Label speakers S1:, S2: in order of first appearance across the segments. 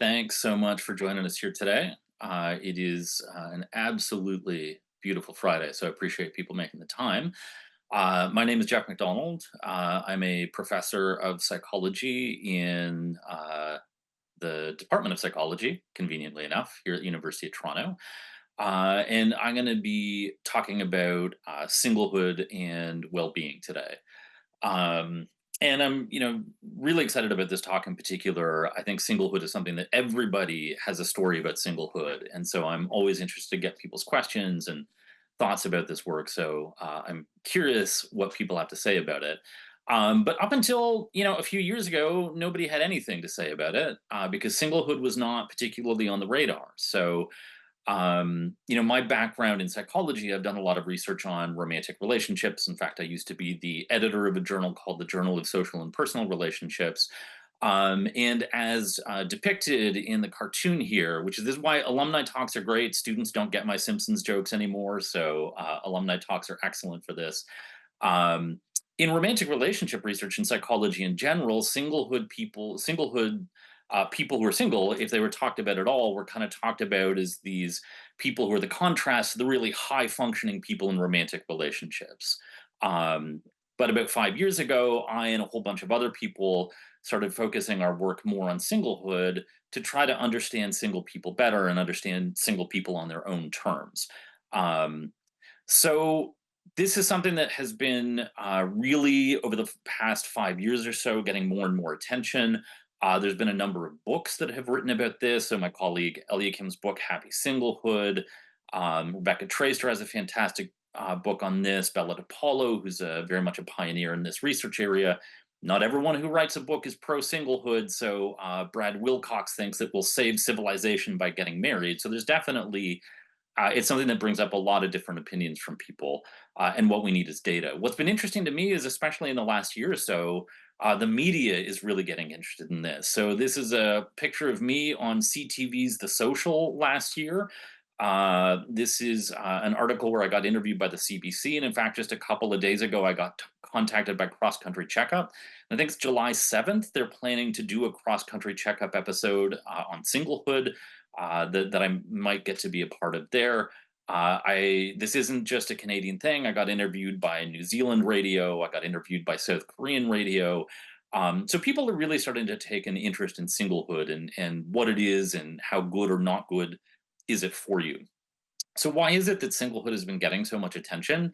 S1: Thanks so much for joining us here today. It is an absolutely beautiful Friday, so I appreciate people making the time. My name is Geoff MacDonald. I'm a professor of psychology in the Department of Psychology, conveniently enough, here at the University of Toronto. And I'm going to be talking about singlehood and well-being today. Um, and I'm, really excited about this talk in particular. I think singlehood is something that everybody has a story about singlehood, and so I'm always interested to get people's questions and thoughts about this work. So I'm curious what people have to say about it. But up until a few years ago, nobody had anything to say about it because singlehood was not particularly on the radar. So my background in psychology, I've done a lot of research on romantic relationships. In fact, I used to be the editor of a journal called the Journal of Social and Personal Relationships. And as depicted in the cartoon here, which is this is why alumni talks are great. Students don't get my Simpsons jokes anymore, so alumni talks are excellent for this. Um, in romantic relationship research and psychology in general, singlehood people who are single, if they were talked about at all, were kind of talked about as these people who are the contrast to the really high functioning people in romantic relationships. Um, but about 5 years ago, I and a whole bunch of other people started focusing our work more on singlehood to try to understand single people better and understand single people on their own terms. Um, so this is something that has been really over the past 5 years or so getting more and more attention. There's been a number of books that have written about this. So my colleague Eliakim's book, Happy Singlehood. Rebecca Traister has a fantastic book on this. Bella DePaulo, who's very much a pioneer in this research area. Not everyone who writes a book is pro singlehood. So Brad Wilcox thinks that we'll save civilization by getting married. So there's definitely it's something that brings up a lot of different opinions from people, and what we need is data. What's been interesting to me is, especially in the last year or so, the media is really getting interested in this. So this is a picture of me on CTV's The Social last year. This is an article where I got interviewed by the CBC, and in fact, just a couple of days ago, I got contacted by Cross Country Checkup. I think it's July 7th. They're planning to do a Cross Country Checkup episode on singlehood that I might get to be a part of there. I This isn't just a Canadian thing. I got interviewed by New Zealand radio. I got interviewed by South Korean radio. So people are really starting to take an interest in singlehood and what it is and how good or not good is it for you. So why is it that singlehood has been getting so much attention?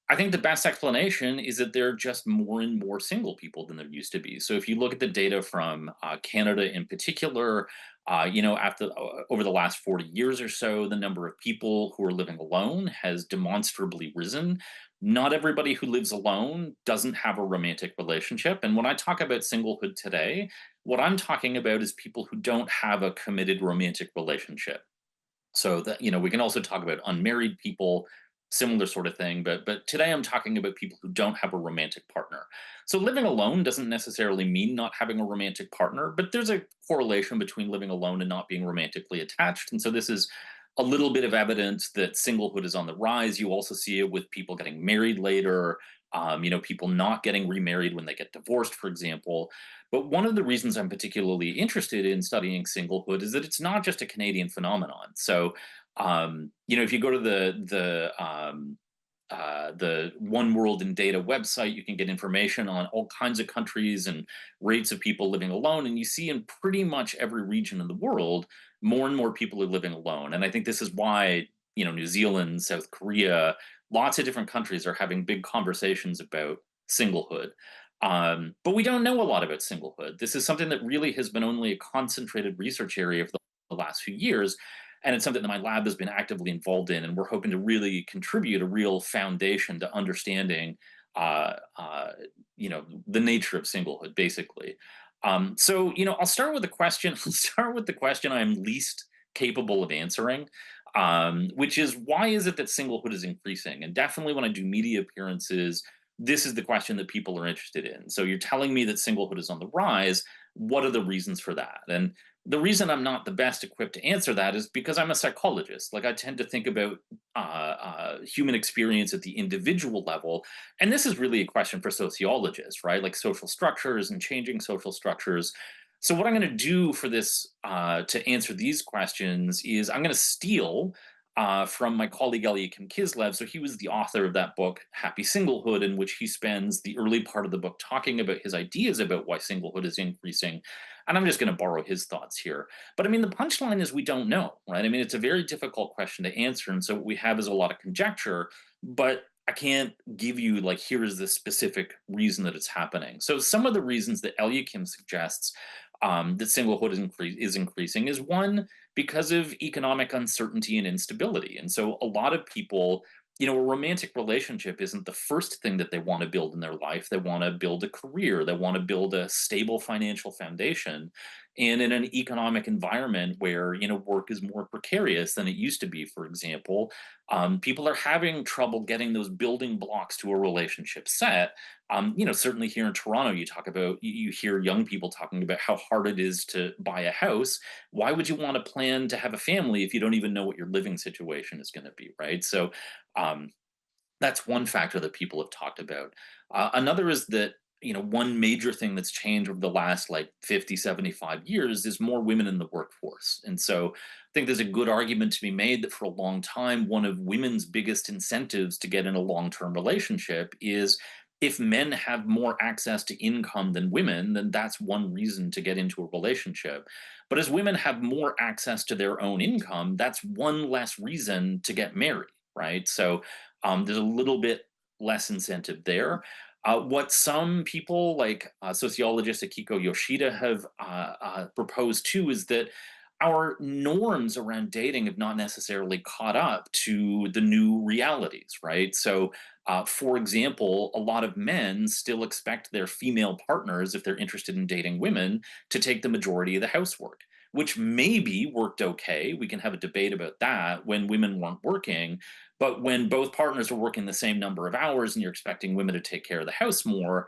S1: I think the best explanation is that there are just more and more single people than there used to be. So if you look at the data from Canada in particular, after over the last 40 years or so, the number of people who are living alone has demonstrably risen. Not everybody who lives alone doesn't have a romantic relationship. And when I talk about singlehood today, what I'm talking about is people who don't have a committed romantic relationship. So that we can also talk about unmarried people, similar sort of thing. But today I'm talking about people who don't have a romantic partner. So living alone doesn't necessarily mean not having a romantic partner, but there's a correlation between living alone and not being romantically attached. And so this is a little bit of evidence that singlehood is on the rise. You also see it with people getting married later. People not getting remarried when they get divorced, for example. But one of the reasons I'm particularly interested in studying singlehood is that it's not just a Canadian phenomenon. So, if you go to the One World in Data website, you can get information on all kinds of countries and rates of people living alone. And you see in pretty much every region in the world, more and more people are living alone. And I think this is why, New Zealand, South Korea, lots of different countries are having big conversations about singlehood. But we don't know a lot about singlehood. This is something that really has been only a concentrated research area for the last few years. And it's something that my lab has been actively involved in. And we're hoping to really contribute a real foundation to understanding, the nature of singlehood, basically. I'll start with the question. I'll start with the question I'm least capable of answering, which is why is it that singlehood is increasing? And definitely when I do media appearances, this is the question that people are interested in. So you're telling me that singlehood is on the rise. What are the reasons for that? And the reason I'm not the best equipped to answer that is because I'm a psychologist. Like I tend to think about human experience at the individual level, and this is really a question for sociologists, right? Like social structures and changing social structures. So what I'm going to do for this to answer these questions is I'm going to steal from my colleague Eliakim Kislev. So he was the author of that book, Happy Singlehood, in which he spends the early part of the book talking about his ideas about why singlehood is increasing. And I'm just going to borrow his thoughts here. But I mean, the punchline is we don't know, right? I mean, it's a very difficult question to answer. And so what we have is a lot of conjecture, but I can't give you like, here is the specific reason that it's happening. So some of the reasons that Eliakim suggests that singlehood is increasing is one because of economic uncertainty and instability. And so a lot of people, a romantic relationship isn't the first thing that they want to build in their life. They want to build a career, they want to build a stable financial foundation. And in an economic environment where, work is more precarious than it used to be, for example, people are having trouble getting those building blocks to a relationship set. Certainly here in Toronto, you hear young people talking about how hard it is to buy a house. Why would you want to plan to have a family if you don't even know what your living situation is going to be, right? So um, that's one factor that people have talked about. Another is that, one major thing that's changed over the last like 50, 75 years is more women in the workforce. And so I think there's a good argument to be made that for a long time, one of women's biggest incentives to get in a long term relationship is if men have more access to income than women, then that's one reason to get into a relationship. But as women have more access to their own income, that's one less reason to get married, right? So there's a little bit less incentive there. What some people, like sociologist Akiko Yoshida, have proposed too is that our norms around dating have not necessarily caught up to the new realities, right? So, for example, a lot of men still expect their female partners, if they're interested in dating women, to take the majority of the housework, which maybe worked okay. We can have a debate about that when women weren't working. But when both partners are working the same number of hours and you're expecting women to take care of the house more,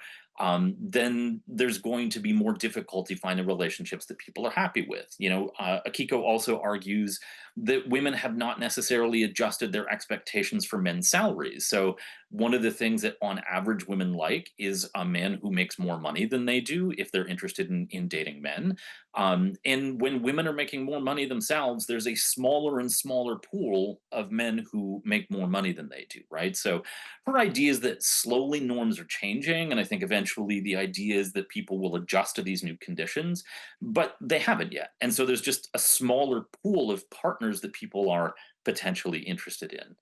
S1: then there's going to be more difficulty finding relationships that people are happy with. Akiko also argues that women have not necessarily adjusted their expectations for men's salaries. So one of the things that on average women like is a man who makes more money than they do if they're interested in dating men. And when women are making more money themselves, there's a smaller and smaller pool of men who make more money than they do, right? So her idea is that slowly norms are changing, and I think eventually the idea is that people will adjust to these new conditions, but they haven't yet. And so there's just a smaller pool of partners that people are potentially interested in.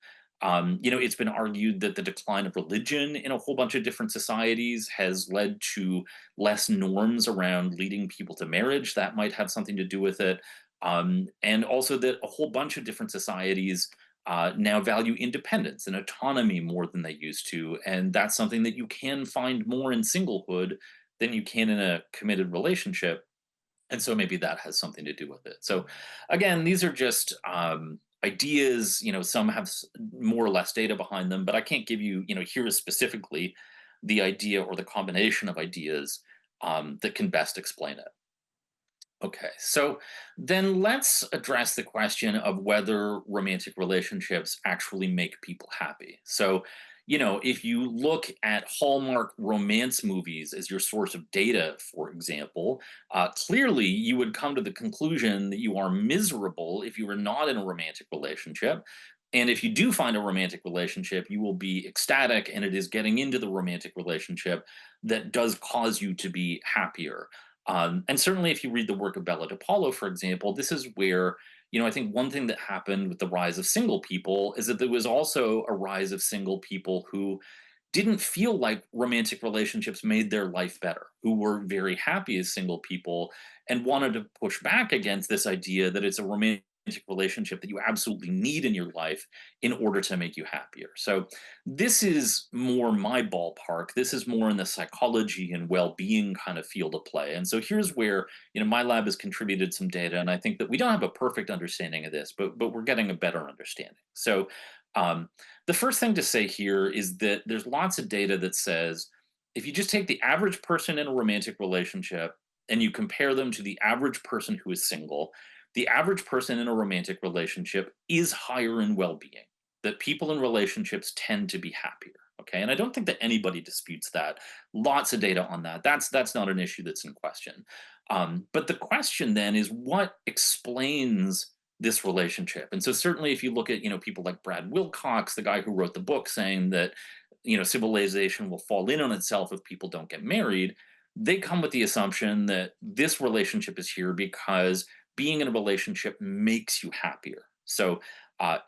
S1: It's been argued that the decline of religion in a whole bunch of different societies has led to less norms around leading people to marriage. That might have something to do with it. And also that a whole bunch of different societies now value independence and autonomy more than they used to. And that's something that you can find more in singlehood than you can in a committed relationship. And so maybe that has something to do with it. So again, these are just ideas. Some have more or less data behind them, but I can't give you, here is specifically the idea or the combination of ideas that can best explain it. Okay, so then let's address the question of whether romantic relationships actually make people happy. So, if you look at Hallmark romance movies as your source of data, for example, clearly you would come to the conclusion that you are miserable if you are not in a romantic relationship. And if you do find a romantic relationship, you will be ecstatic, and it is getting into the romantic relationship that does cause you to be happier. And certainly, if you read the work of Bella DePaulo, for example, this is where, I think one thing that happened with the rise of single people is that there was also a rise of single people who didn't feel like romantic relationships made their life better, who were very happy as single people and wanted to push back against this idea that it's a romantic relationship that you absolutely need in your life in order to make you happier. So this is more my ballpark. This is more in the psychology and well-being kind of field of play. And so here's where, my lab has contributed some data, and I think that we don't have a perfect understanding of this, but we're getting a better understanding. So um, the first thing to say here is that there's lots of data that says if you just take the average person in a romantic relationship and you compare them to the average person who is single, the average person in a romantic relationship is higher in well being, that people in relationships tend to be happier. Okay, and I don't think that anybody disputes that. Lots of data on that. That's not an issue that's in question. But the question then is what explains this relationship? And so certainly, if you look at people like Brad Wilcox, the guy who wrote the book, saying that civilization will fall in on itself if people don't get married, they come with the assumption that this relationship is here because being in a relationship makes you happier. So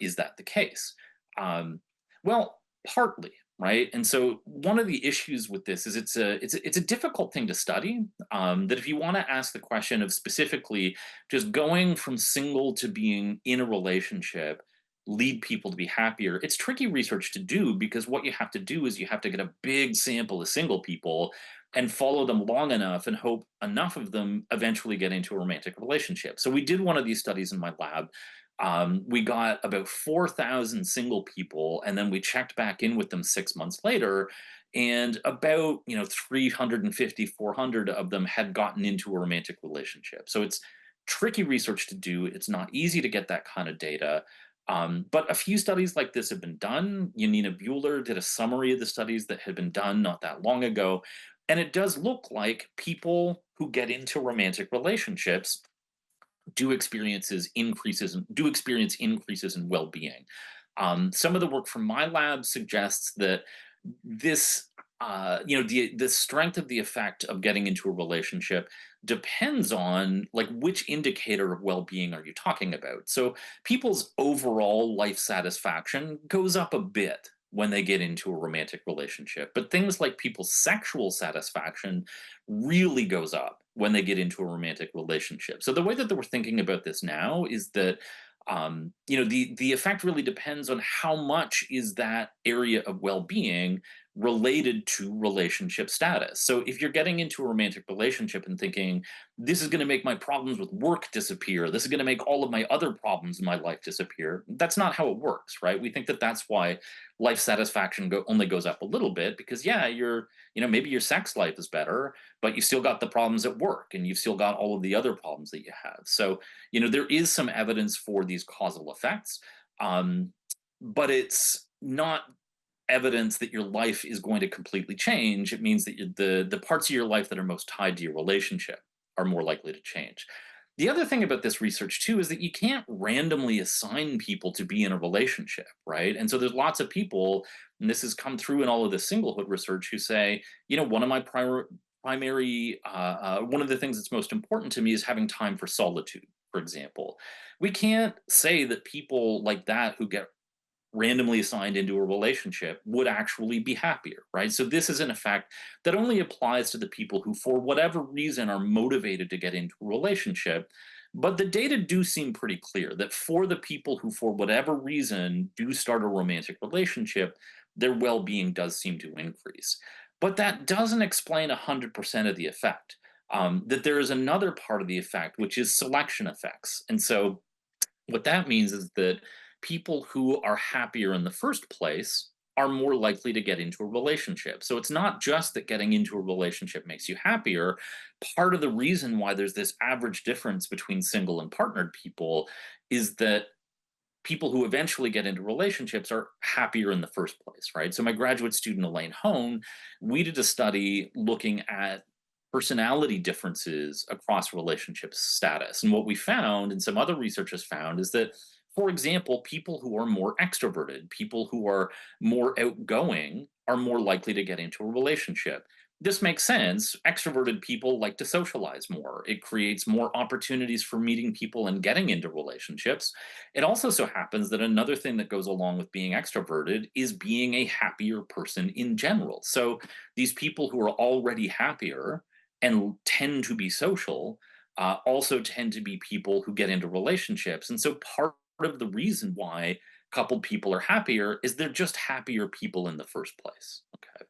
S1: is that the case? Um, well, partly, right? And so one of the issues with this is it's a difficult thing to study. That if you want to ask the question of specifically just going from single to being in a relationship lead people to be happier, it's tricky research to do because what you have to do is you have to get a big sample of single people and follow them long enough and hope enough of them eventually get into a romantic relationship. So we did one of these studies in my lab. We got about 4,000 single people, and then we checked back in with them 6 months later. And about 350, 400 of them had gotten into a romantic relationship. So it's tricky research to do. It's not easy to get that kind of data. But a few studies like this have been done. Yanina Bueller did a summary of the studies that had been done not that long ago. And it does look like people who get into romantic relationships do experience increases in well-being. Some of the work from my lab suggests that this the strength of the effect of getting into a relationship depends on like which indicator of well-being are you talking about. So people's overall life satisfaction goes up a bit when they get into a romantic relationship, but things like people's sexual satisfaction really goes up when they get into a romantic relationship. So the way that we're thinking about this now is that the effect really depends on how much is that area of well-being related to relationship status. So if you're getting into a romantic relationship and thinking this is going to make my problems with work disappear, this is going to make all of my other problems in my life disappear, that's not how it works, right? We think that that's why life satisfaction only goes up a little bit because yeah, maybe your sex life is better, but you still got the problems at work and you've still got all of the other problems that you have. So there is some evidence for these causal effects, um, but it's not evidence that your life is going to completely change. It means that the parts of your life that are most tied to your relationship are more likely to change. The other thing about this research too is that you can't randomly assign people to be in a relationship, right? And so there's lots of people, and this has come through in all of the singlehood research, who say, one of my primary one of the things that's most important to me is having time for solitude, for example. We can't say that people like that who get randomly assigned into a relationship would actually be happier, right? So this is an effect that only applies to the people who, for whatever reason, are motivated to get into a relationship. But the data do seem pretty clear that for the people who, for whatever reason, do start a romantic relationship, their well being does seem to increase. But that doesn't explain 100% of the effect. That there is another part of the effect, which is selection effects. And so what that means is that people who are happier in the first place are more likely to get into a relationship. So it's not just that getting into a relationship makes you happier. Part of the reason why there's this average difference between single and partnered people is that people who eventually get into relationships are happier in the first place, right? So my graduate student Elaine Hone, we did a study looking at personality differences across relationship status. And what we found, and some other researchers found, is that, for example, people who are more extroverted, people who are more outgoing, are more likely to get into a relationship. This makes sense. Extroverted people like to socialize more. It creates more opportunities for meeting people and getting into relationships. It also so happens that another thing that goes along with being extroverted is being a happier person in general. So these people who are already happier and tend to be social also tend to be people who get into relationships. And so part of the reason why coupled people are happier is they're just happier people in the first place. Okay.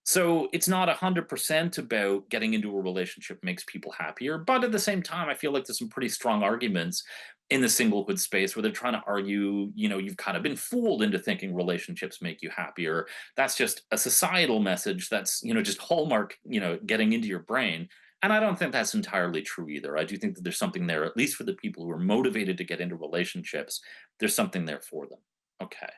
S1: So it's not 100% about getting into a relationship makes people happier, but at the same time, I feel like there's some pretty strong arguments in the singlehood space where they're trying to argue, you've kind of been fooled into thinking relationships make you happier. That's just a societal message that's, just hallmark, getting into your brain. And I don't think that's entirely true either. I do think that there's something there, at least for the people who are motivated to get into relationships, there's something there for them. Okay.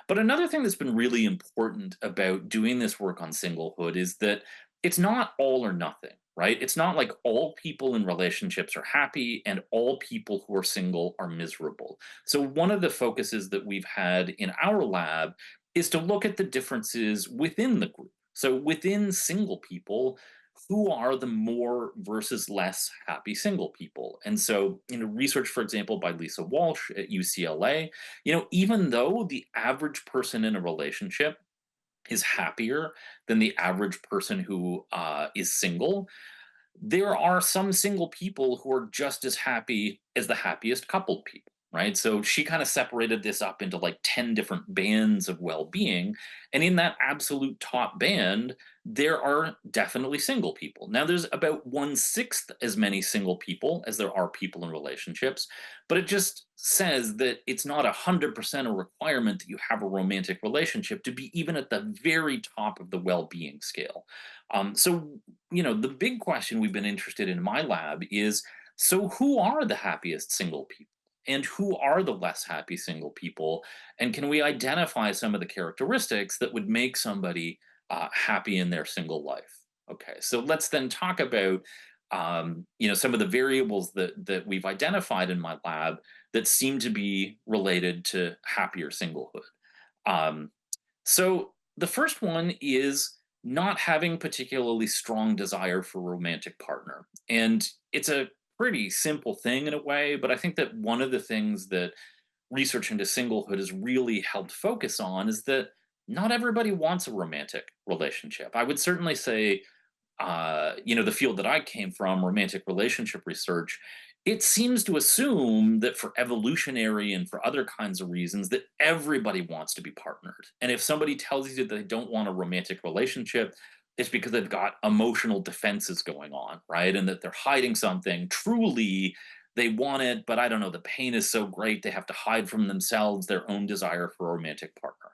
S1: But another thing that's been really important about doing this work on singlehood is that it's not all or nothing, right? It's not like all people in relationships are happy and all people who are single are miserable. So, one of the focuses that we've had in our lab is to look at the differences within the group. So, within single people, who are the more versus less happy single people? And so, research, for example, by Lisa Walsh at UCLA, even though the average person in a relationship is happier than the average person who is single, there are some single people who are just as happy as the happiest coupled people, right? So she kind of separated this up into like 10 different bands of well-being, and in that absolute top band there are definitely single people. Now there's about 1/6 as many single people as there are people in relationships, but it just says that it's not 100% a requirement that you have a romantic relationship to be even at the very top of the well-being scale. So the big question we've been interested in my lab is, so who are the happiest single people? And who are the less happy single people? And can we identify some of the characteristics that would make somebody happy in their single life? Okay, so let's then talk about some of the variables that we've identified in my lab that seem to be related to happier singlehood. Um, so the first one is not having particularly strong desire for a romantic partner. And it's a pretty simple thing in a way, but I think that one of the things that research into singlehood has really helped focus on is that not everybody wants a romantic relationship. I would certainly say the field that I came from, romantic relationship research, it seems to assume that for evolutionary and for other kinds of reasons, that everybody wants to be partnered. And if somebody tells you that they don't want a romantic relationship, it's because they've got emotional defenses going on, right? And that they're hiding something. Truly, they want it, but I don't know, the pain is so great, they have to hide from themselves their own desire for a romantic partner.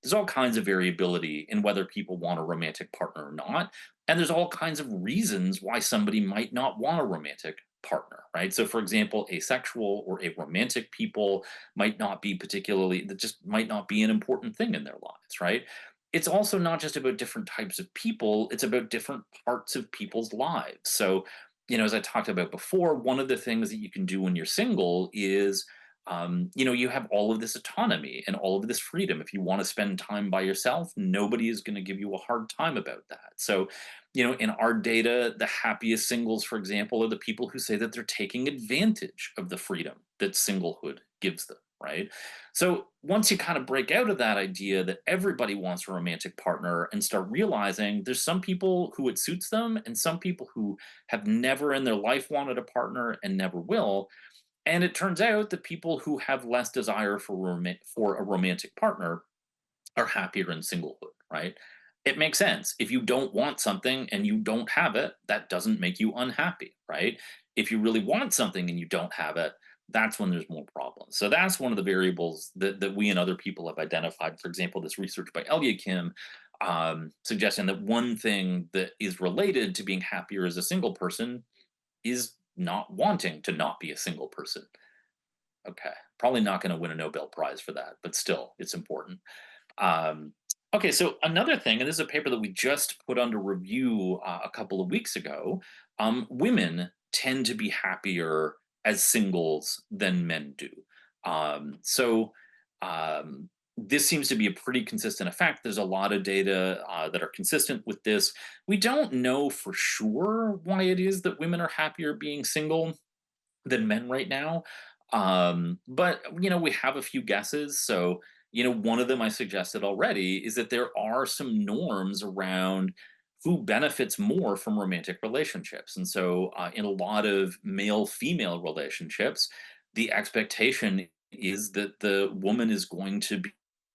S1: There's all kinds of variability in whether people want a romantic partner or not. And there's all kinds of reasons why somebody might not want a romantic partner, right? So, for example, asexual or aromantic people might not be particularly, that just might not be an important thing in their lives, right? It's also not just about different types of people, it's about different parts of people's lives. So, as I talked about before, one of the things that you can do when you're single is you have all of this autonomy and all of this freedom. If you want to spend time by yourself, nobody is going to give you a hard time about that. So, in our data, the happiest singles, for example, are the people who say that they're taking advantage of the freedom that singlehood gives them, right? So, once you kind of break out of that idea that everybody wants a romantic partner and start realizing there's some people who it suits them and some people who have never in their life wanted a partner and never will, and it turns out that people who have less desire for a romantic partner are happier in singlehood, right? It makes sense. If you don't want something and you don't have it, that doesn't make you unhappy, right? If you really want something and you don't have it, that's when there's more problems. So that's one of the variables that we and other people have identified. For example, this research by Elia Kim suggesting that one thing that is related to being happier as a single person is not wanting to not be a single person. Okay. Probably not going to win a Nobel Prize for that, but still, it's important. Um, okay, so another thing, and this is a paper that we just put under review a couple of weeks ago. Women tend to be happier as singles than men do. So this seems to be a pretty consistent effect. There's a lot of data that are consistent with this. We don't know for sure why it is that women are happier being single than men right now. But we have a few guesses. So, one of them I suggested already is that there are some norms around who benefits more from romantic relationships. And so, in a lot of male female relationships, the expectation is that the woman is going to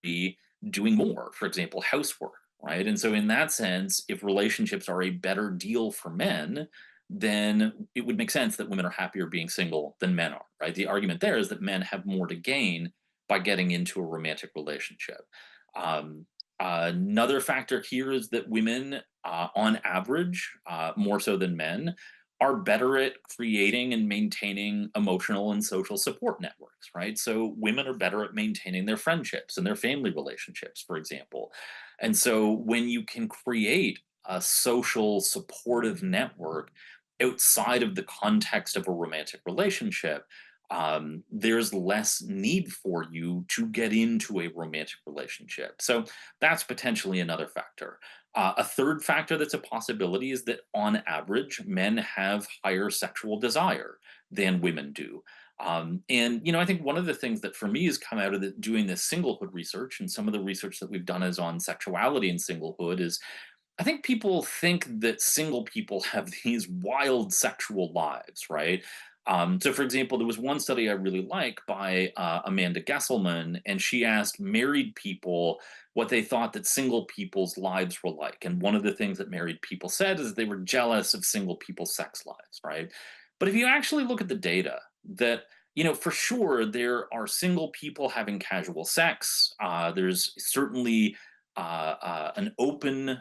S1: be doing more, for example, housework. Right. And so, in that sense, if relationships are a better deal for men, then it would make sense that women are happier being single than men are, right? The argument there is that men have more to gain by getting into a romantic relationship. Um, Another factor here is that women, on average, more so than men, are better at creating and maintaining emotional and social support networks, right? So women are better at maintaining their friendships and their family relationships, for example. And so when you can create a social supportive network outside of the context of a romantic relationship, there's less need for you to get into a romantic relationship. So that's potentially another factor. A third factor that's a possibility is that on average, men have higher sexual desire than women do. And I think one of the things that for me has come out of doing this singlehood research, and some of the research that we've done is on sexuality and singlehood, is I think people think that single people have these wild sexual lives, right? So, for example, there was one study I really like by Amanda Gesselman, and she asked married people what they thought that single people's lives were like. And one of the things that married people said is they were jealous of single people's sex lives, right? But if you actually look at the data, that for sure there are single people having casual sex. There's certainly an open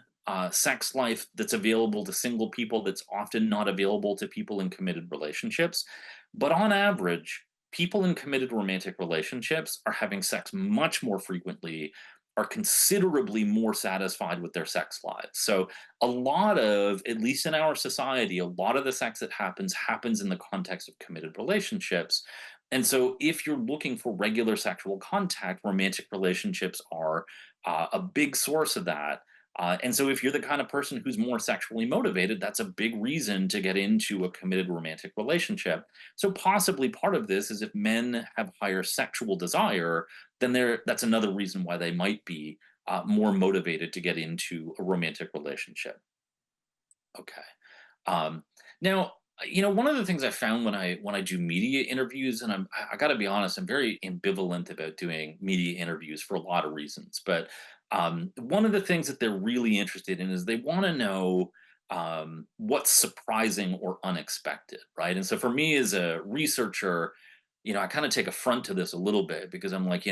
S1: sex life that's available to single people that's often not available to people in committed relationships. But on average, people in committed romantic relationships are having sex much more frequently, are considerably more satisfied with their sex lives. So, a lot of, at least in our society, a lot of the sex that happens in the context of committed relationships. And so, if you're looking for regular sexual contact, romantic relationships are a big source of that. And so, if you're the kind of person who's more sexually motivated, that's a big reason to get into a committed romantic relationship. So, possibly part of this is if men have higher sexual desire, then that's another reason why they might be more motivated to get into a romantic relationship. Okay. Um, now, one of the things I found when I do media interviews, and I got to be honest, I'm very ambivalent about doing media interviews for a lot of reasons. But one of the things that they're really interested in is they want to know what's surprising or unexpected, right? And so for me as a researcher, I kind of take affront to this a little bit because I'm like,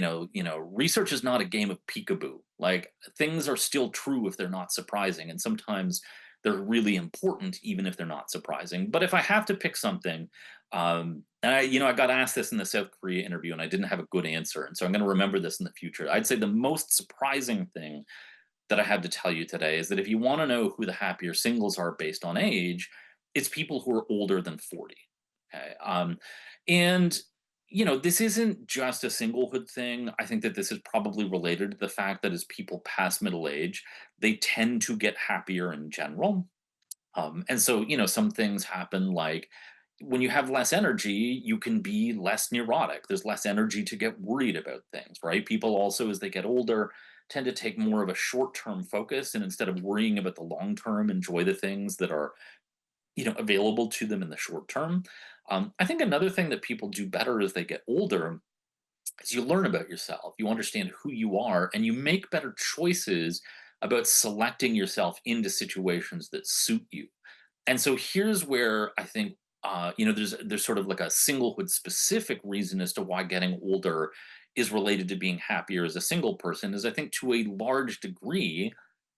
S1: research is not a game of peekaboo. Like things are still true if they're not surprising, and sometimes they're really important even if they're not surprising. But if I have to pick something, and I got asked this in the South Korea interview and I didn't have a good answer, and so I'm going to remember this in the future. I'd say the most surprising thing that I have to tell you today is that if you want to know who the happier singles are based on age, it's people who are older than 40. Okay. And this isn't just a singlehood thing. I think that this is probably related to the fact that as people pass middle age, they tend to get happier in general. And so, some things happen like when you have less energy, you can be less neurotic. There's less energy to get worried about things, right? People also, as they get older, tend to take more of a short term focus and instead of worrying about the long term, enjoy the things that are, available to them in the short term. I think another thing that people do better as they get older is you learn about yourself, you understand who you are, and you make better choices about selecting yourself into situations that suit you. And so here's where I think there's sort of like a singlehood specific reason as to why getting older is related to being happier as a single person is I think to a large degree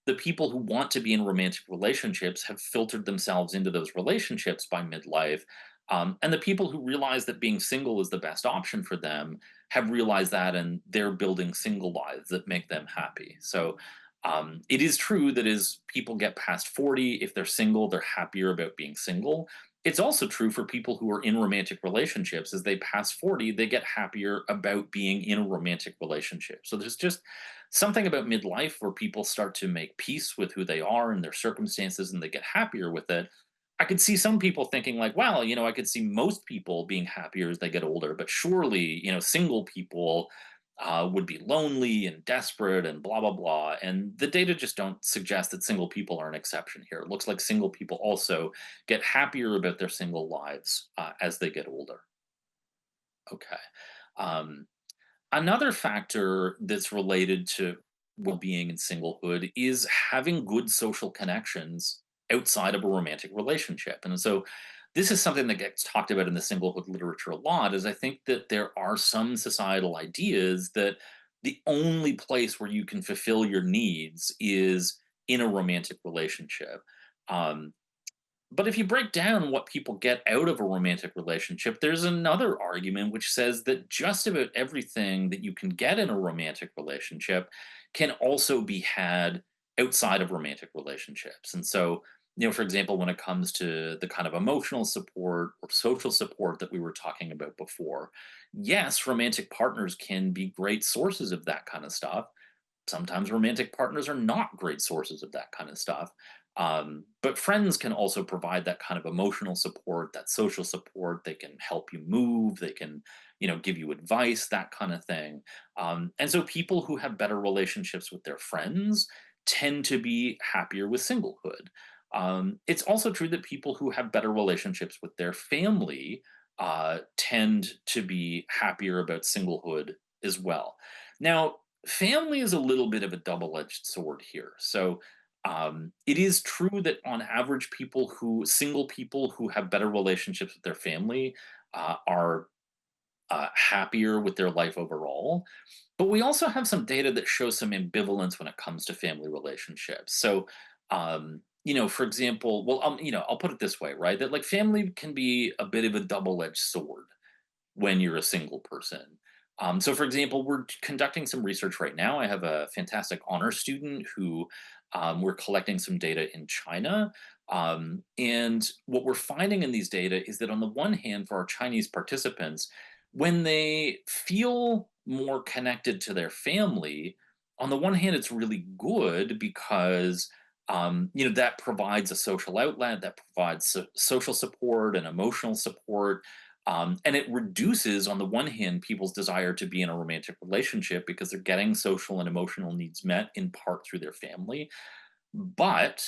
S1: the people who want to be in romantic relationships have filtered themselves into those relationships by midlife. And the people who realize that being single is the best option for them have realized that and they're building single lives that make them happy. So it is true that as people get past 40, if they're single, they're happier about being single. It's also true for people who are in romantic relationships. As they pass 40, they get happier about being in a romantic relationship. So there's just something about midlife where people start to make peace with who they are and their circumstances and they get happier with it. I could see some people thinking like, well, I could see most people being happier as they get older, but surely, single people would be lonely and desperate and blah blah blah. And the data just don't suggest that single people are an exception here. It looks like single people also get happier about their single lives as they get older. Okay. Um, Another factor that's related to well-being and singlehood is having good social connections outside of a romantic relationship. And so this is something that gets talked about in the singlehood literature a lot is I think that there are some societal ideas that the only place where you can fulfill your needs is in a romantic relationship. Um, But if you break down what people get out of a romantic relationship, there's another argument which says that just about everything that you can get in a romantic relationship can also be had outside of romantic relationships. And so, for example, when it comes to the kind of emotional support or social support that we were talking about before, yes, romantic partners can be great sources of that kind of stuff. Sometimes romantic partners are not great sources of that kind of stuff. But friends can also provide that kind of emotional support, that social support. They can help you move. They can, give you advice, that kind of thing. And so people who have better relationships with their friends tend to be happier with singlehood. It's also true that people who have better relationships with their family tend to be happier about singlehood as well. Now, family is a little bit of a double-edged sword here. So it is true that on average, single people who have better relationships with their family are happier with their life overall. But we also have some data that shows some ambivalence when it comes to family relationships. So, for example, well, I'll put it this way, right? That like family can be a bit of a double-edged sword when you're a single person. So, for example, we're conducting some research right now. I have a fantastic honor student who we're collecting some data in China. And what we're finding in these data is that, on the one hand, for our Chinese participants, when they feel more connected to their family, on the one hand, it's really good because that provides a social outlet, that provides social support and emotional support, and it reduces, on the one hand, people's desire to be in a romantic relationship because they're getting social and emotional needs met in part through their family. But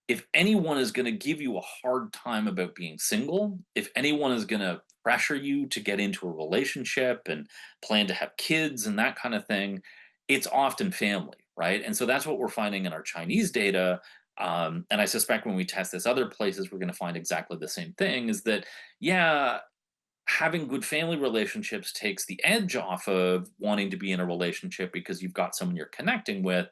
S1: if anyone is going to give you a hard time about being single, if anyone is going to pressure you to get into a relationship and plan to have kids and that kind of thing, it's often family, right? And so that's what we're finding in our Chinese data. And I suspect when we test this other places, we're going to find exactly the same thing, is that, yeah, having good family relationships takes the edge off of wanting to be in a relationship because you've got someone you're connecting with,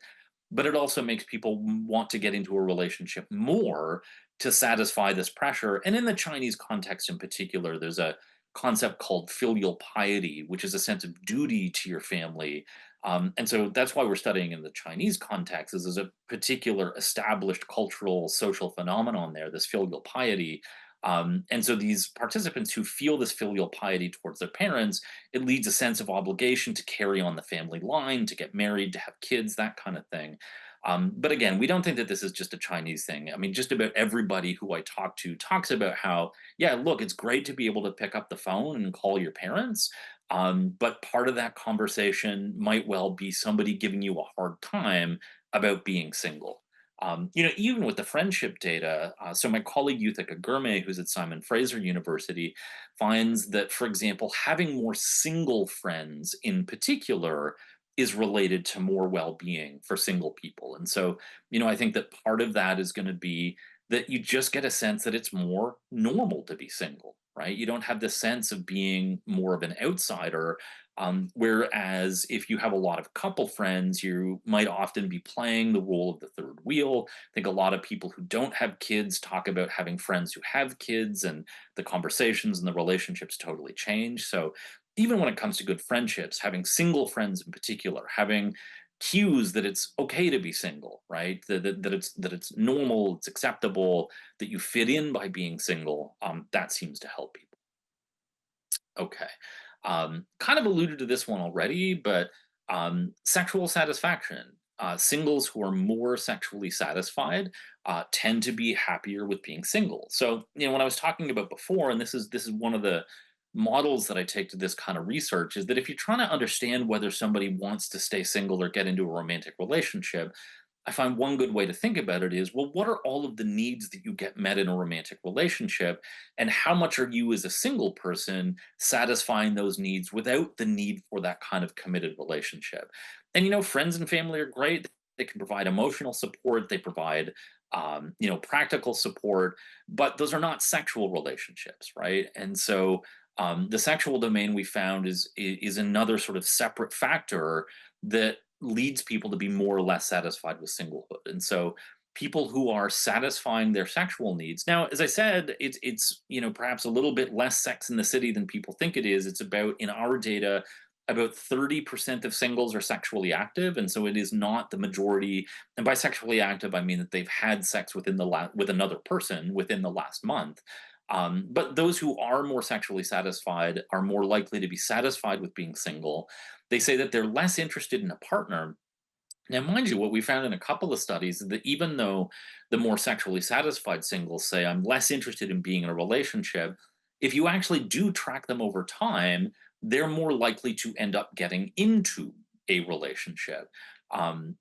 S1: but it also makes people want to get into a relationship more to satisfy this pressure. And in the Chinese context in particular, there's a concept called filial piety, which is a sense of duty to your family. And so that's why we're studying in the Chinese context, is there's a particular established cultural social phenomenon there, this filial piety. And so these participants who feel this filial piety towards their parents, it leads a sense of obligation to carry on the family line, to get married, to have kids, that kind of thing. But again, we don't think that this is just a Chinese thing. I mean, just about everybody who I talk to talks about how, yeah, look, it's great to be able to pick up the phone and call your parents. But part of that conversation might well be somebody giving you a hard time about being single. Even with the friendship data, so my colleague Yuthika Gurme, who's at Simon Fraser University, finds that, for example, having more single friends in particular is related to more well-being for single people. And so, I think that part of that is going to be that you just get a sense that it's more normal to be single, right? You don't have the sense of being more of an outsider. Whereas if you have a lot of couple friends, you might often be playing the role of the third wheel. I think a lot of people who don't have kids talk about having friends who have kids, and the conversations and the relationships totally change. So even when it comes to good friendships, having single friends in particular, having cues that it's okay to be single, right? That it's normal, it's acceptable, that you fit in by being single. That seems to help people. Okay. Kind of alluded to this one already, but sexual satisfaction. Singles who are more sexually satisfied tend to be happier with being single. So, when I was talking about before, and this is one of the models that I take to this kind of research, is that if you're trying to understand whether somebody wants to stay single or get into a romantic relationship, I find one good way to think about it is, well, what are all of the needs that you get met in a romantic relationship? And how much are you as a single person satisfying those needs without the need for that kind of committed relationship? And, friends and family are great. They can provide emotional support, they provide, practical support, but those are not sexual relationships, right? And so, the sexual domain we found is another sort of separate factor that leads people to be more or less satisfied with singlehood. And so people who are satisfying their sexual needs. Now, as I said, it's perhaps a little bit less Sex in the City than people think it is. It's about, in our data, about 30% of singles are sexually active, and so it is not the majority. And by sexually active, I mean that they've had sex with another person within the last month. But those who are more sexually satisfied are more likely to be satisfied with being single. They say that they're less interested in a partner. Now, mind you, what we found in a couple of studies is that even though the more sexually satisfied singles say, I'm less interested in being in a relationship, if you actually do track them over time, they're more likely to end up getting into a relationship.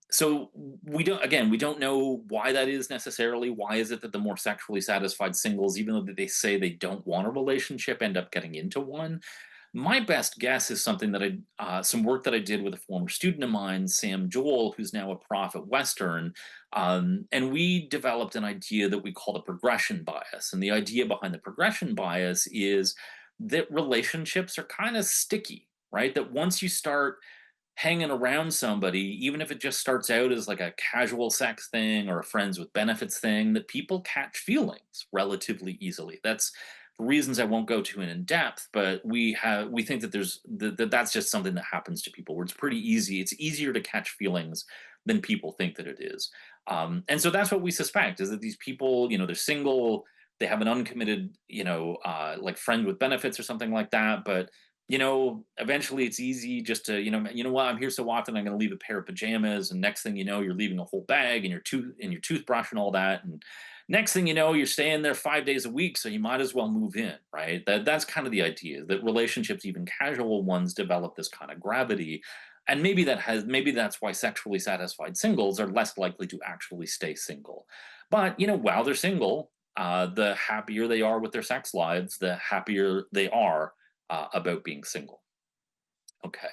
S1: So we don't know why that is necessarily. Why is it that the more sexually satisfied singles, even though they say they don't want a relationship, end up getting into one? My best guess is some work that I did with a former student of mine, Sam Joel, who's now a prof at Western, and we developed an idea that we call the progression bias. And the idea behind the progression bias is that relationships are kind of sticky, right? That once you start hanging around somebody, even if it just starts out as like a casual sex thing or a friends with benefits thing, that people catch feelings relatively easily. That's for reasons I won't go to in depth, but we think that that's just something that happens to people where it's pretty easy. It's easier to catch feelings than people think that it is. And so that's what we suspect is that these people, they're single, they have an uncommitted, like friend with benefits or something like that, but eventually it's easy just to, what, I'm here so often, I'm going to leave a pair of pajamas, and next thing you know, you're leaving a whole bag and your toothbrush and all that, and next thing you know, you're staying there 5 days a week, so you might as well move in, right? That's kind of the idea that relationships, even casual ones, develop this kind of gravity, and maybe that's why sexually satisfied singles are less likely to actually stay single. But while they're single, the happier they are with their sex lives, the happier they are about being single. Okay.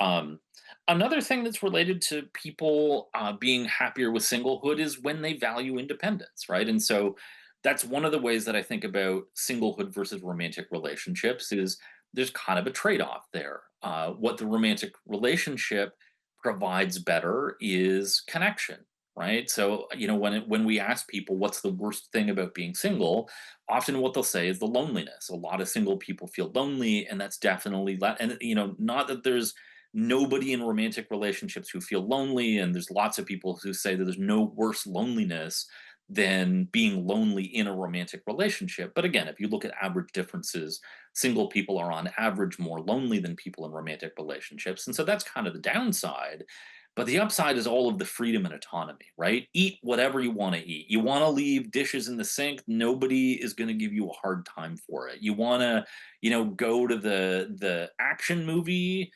S1: Um, Another thing that's related to people being happier with singlehood is when they value independence, right? And so that's one of the ways that I think about singlehood versus romantic relationships is there's kind of a trade-off there. What the romantic relationship provides better is connection, right? So when we ask people what's the worst thing about being single, often what they'll say is the loneliness. A lot of single people feel lonely, and that's definitely and not that there's nobody in romantic relationships who feel lonely, and there's lots of people who say that there's no worse loneliness than being lonely in a romantic relationship. But again, if you look at average differences, single people are on average more lonely than people in romantic relationships, and so that's kind of the downside. But the upside is all of the freedom and autonomy, right? Eat whatever you want to eat. You want to leave dishes in the sink, nobody is going to give you a hard time for it. You want to, go to the action movie,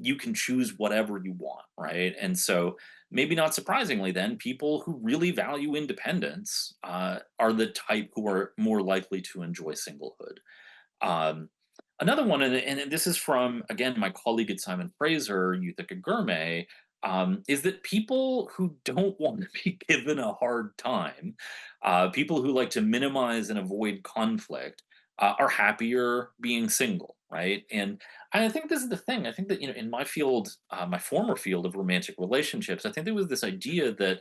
S1: you can choose whatever you want, right? And so maybe not surprisingly, then people who really value independence are the type who are more likely to enjoy singlehood. Um, Another one, and this is from, again, my colleague at Simon Fraser, Uthika Gourmet, is that people who don't want to be given a hard time, people who like to minimize and avoid conflict, are happier being single, right? And I think this is the thing. I think that, in my field, my former field of romantic relationships, I think there was this idea that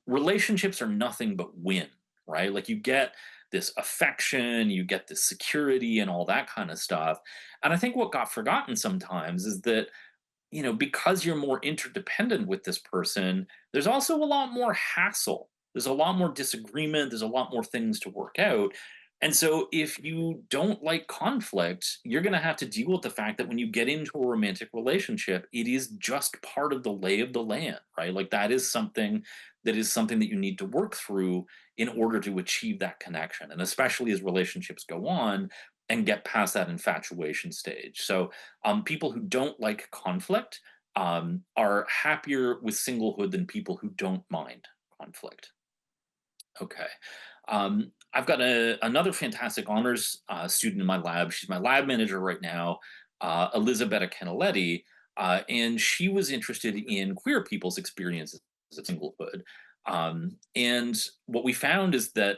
S1: relationships are nothing but win, right? Like you get this affection, you get this security and all that kind of stuff. And I think what got forgotten sometimes is that, because you're more interdependent with this person, there's also a lot more hassle. There's a lot more disagreement. There's a lot more things to work out. And so, if you don't like conflict, you're going to have to deal with the fact that when you get into a romantic relationship, it is just part of the lay of the land, right? Like that is something that you need to work through in order to achieve that connection. And especially as relationships go on and get past that infatuation stage. So, people who don't like conflict are happier with singlehood than people who don't mind conflict. Okay. I've got another fantastic honors student in my lab. She's my lab manager right now, Elisabetta Canaletti, and she was interested in queer people's experiences of singlehood. And what we found is that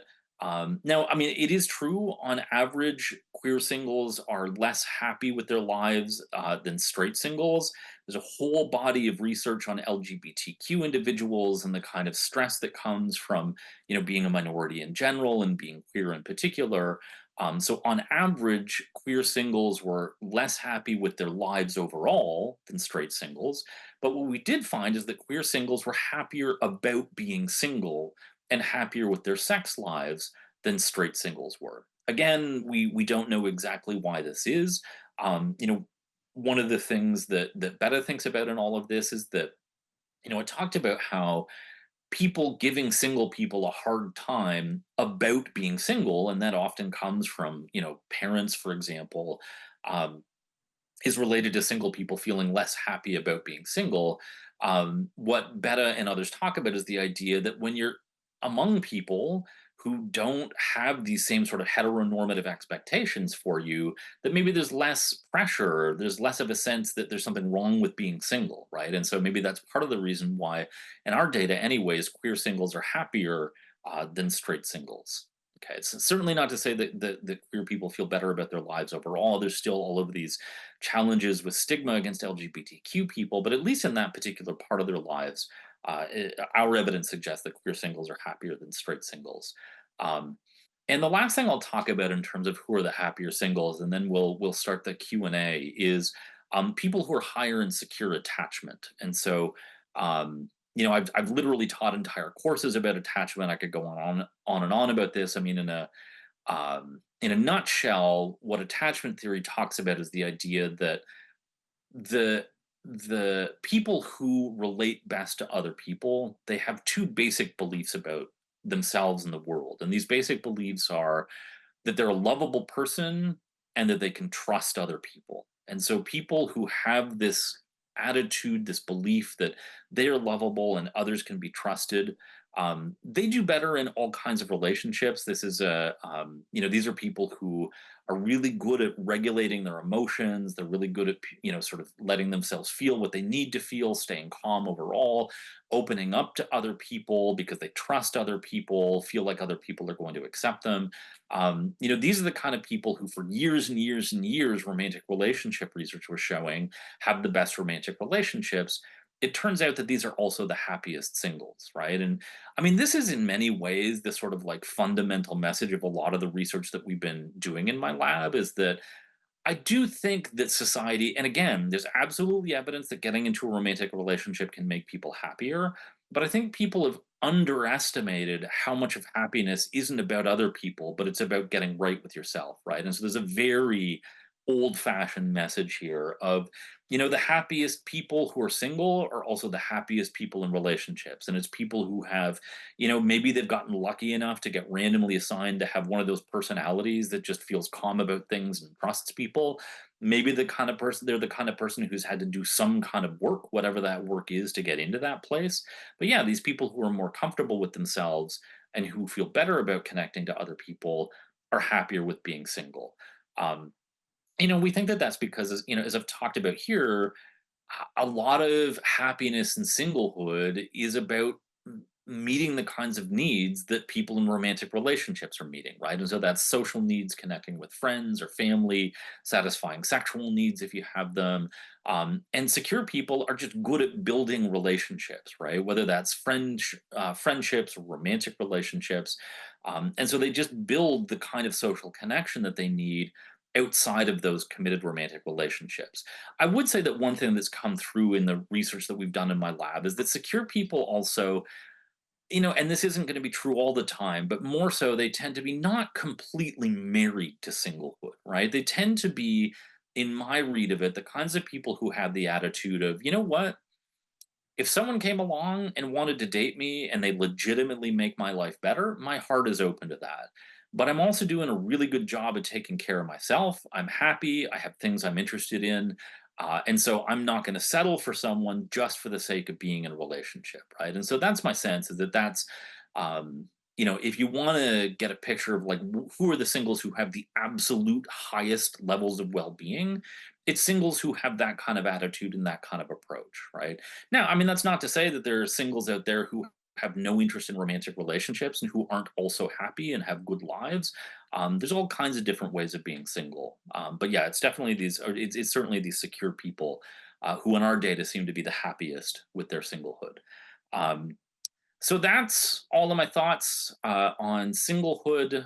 S1: Now, I mean, it is true on average, queer singles are less happy with their lives than straight singles. There's a whole body of research on LGBTQ individuals and the kind of stress that comes from, being a minority in general and being queer in particular. So, on average, queer singles were less happy with their lives overall than straight singles. But what we did find is that queer singles were happier about being single and happier with their sex lives than straight singles were. Again, we don't know exactly why this is. Um, you know, One of the things that Betta thinks about in all of this is that it talked about how people giving single people a hard time about being single, and that often comes from parents, for example. Um, is related to single people feeling less happy about being single. What Betta and others talk about is the idea that when you're among people who don't have these same sort of heteronormative expectations for you, that maybe there's less pressure, there's less of a sense that there's something wrong with being single, right? And so maybe that's part of the reason why, in our data, anyways, queer singles are happier than straight singles. Okay, it's certainly not to say that queer people feel better about their lives overall. There's still all of these challenges with stigma against LGBTQ people, but at least in that particular part of their lives, our evidence suggests that queer singles are happier than straight singles. Um, and the last thing I'll talk about in terms of who are the happier singles, and then we'll start the Q&A, is people who are higher in secure attachment. And so, I've literally taught entire courses about attachment. I could go on and on about this. I mean, in a nutshell, what attachment theory talks about is the idea that the the people who relate best to other people, they have two basic beliefs about themselves and the world. And these basic beliefs are that they're a lovable person and that they can trust other people. And so people who have this attitude, this belief that they are lovable and others can be trusted, they do better in all kinds of relationships. These are people who are really good at regulating their emotions. They're really good at, sort of letting themselves feel what they need to feel, staying calm overall, opening up to other people because they trust other people, feel like other people are going to accept them. These are the kind of people who, for years and years and years, romantic relationship research was showing have the best romantic relationships. It turns out that these are also the happiest singles, right? And I mean, this is in many ways the sort of like fundamental message of a lot of the research that we've been doing in my lab is that I do think that society, and again, there's absolutely evidence that getting into a romantic relationship can make people happier. But I think people have underestimated how much of happiness isn't about other people, but it's about getting right with yourself, right? And so there's a very old fashioned message here of, the happiest people who are single are also the happiest people in relationships. And it's people who have, maybe they've gotten lucky enough to get randomly assigned to have one of those personalities that just feels calm about things and trusts people. Maybe they're the kind of person who's had to do some kind of work, whatever that work is, to get into that place. But yeah, these people who are more comfortable with themselves and who feel better about connecting to other people are happier with being single. Um, we think that that's because, as I've talked about here, a lot of happiness and singlehood is about meeting the kinds of needs that people in romantic relationships are meeting, right? And so that's social needs, connecting with friends or family, satisfying sexual needs if you have them. And secure people are just good at building relationships, right? Whether that's friendships or romantic relationships. And so they just build the kind of social connection that they need outside of those committed romantic relationships. I would say that one thing that's come through in the research that we've done in my lab is that secure people also, and this isn't going to be true all the time, but more so, they tend to be not completely married to singlehood, right? They tend to be, in my read of it, the kinds of people who have the attitude of, you know what? If someone came along and wanted to date me and they legitimately make my life better, my heart is open to that. But I'm also doing a really good job of taking care of myself. I'm happy. I have things I'm interested in. And so I'm not going to settle for someone just for the sake of being in a relationship. Right. And so that's my sense is that if you want to get a picture of like who are the singles who have the absolute highest levels of well being, it's singles who have that kind of attitude and that kind of approach. Right now, I mean, that's not to say that there are singles out there who have no interest in romantic relationships and who aren't also happy and have good lives. There's all kinds of different ways of being single. But yeah, it's definitely these, or it's certainly these secure people who in our data seem to be the happiest with their singlehood. Um, so that's all of my thoughts on singlehood.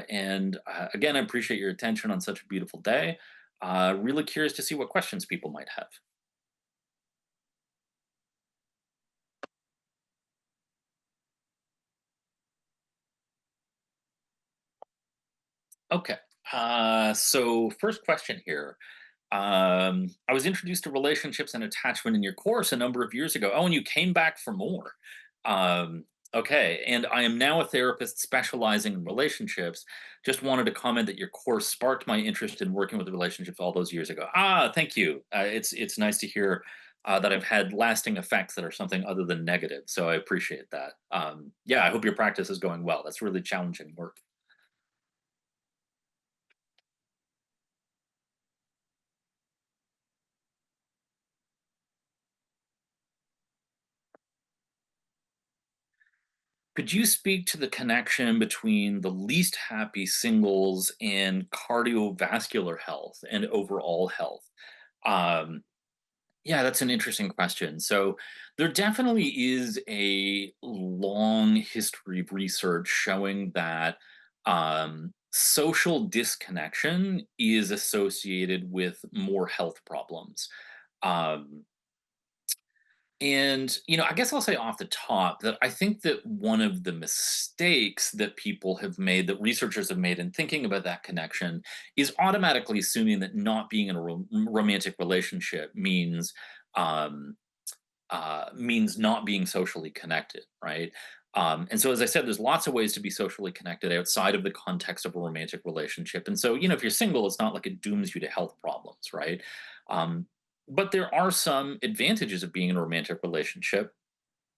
S1: And again, I appreciate your attention on such a beautiful day. Really curious to see what questions people might have. Okay. So first question here. I was introduced to relationships and attachment in your course a number of years ago. Oh, and you came back for more. Um, okay. And I am now a therapist specializing in relationships. Just wanted to comment that your course sparked my interest in working with relationships all those years ago. Ah, thank you. It's nice to hear that I've had lasting effects that are something other than negative. So I appreciate that. Yeah, I hope your practice is going well. That's really challenging work. Could you speak to the connection between the least happy singles and cardiovascular health and overall health? Um, yeah, that's an interesting question. So, there definitely is a long history of research showing that social disconnection is associated with more health problems. Um, and, I guess I'll say off the top that I think that one of the mistakes that people have made, that researchers have made in thinking about that connection, is automatically assuming that not being in a romantic relationship means not being socially connected, right? And so, as I said, there's lots of ways to be socially connected outside of the context of a romantic relationship. And so, if you're single, it's not like it dooms you to health problems, right? Um, but there are some advantages of being in a romantic relationship,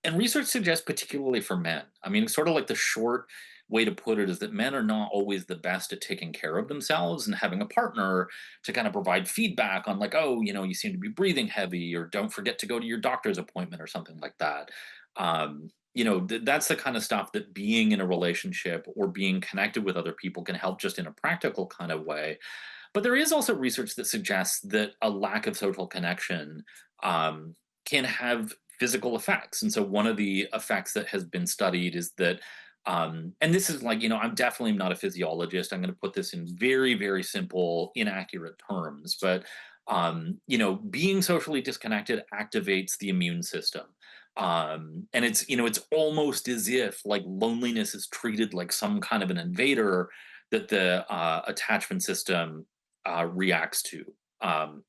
S1: and research suggests, particularly for men. I mean, sort of like the short way to put it is that men are not always the best at taking care of themselves, and having a partner to kind of provide feedback on, like, oh, you seem to be breathing heavy, or don't forget to go to your doctor's appointment, or something like that. That's the kind of stuff that being in a relationship or being connected with other people can help just in a practical kind of way. But there is also research that suggests that a lack of social connection can have physical effects. And so one of the effects that has been studied is that, and this is like, I'm definitely not a physiologist. I'm going to put this in very, very simple, inaccurate terms, but, being socially disconnected activates the immune system. And it's almost as if like loneliness is treated like some kind of an invader that the attachment system reacts to. Um,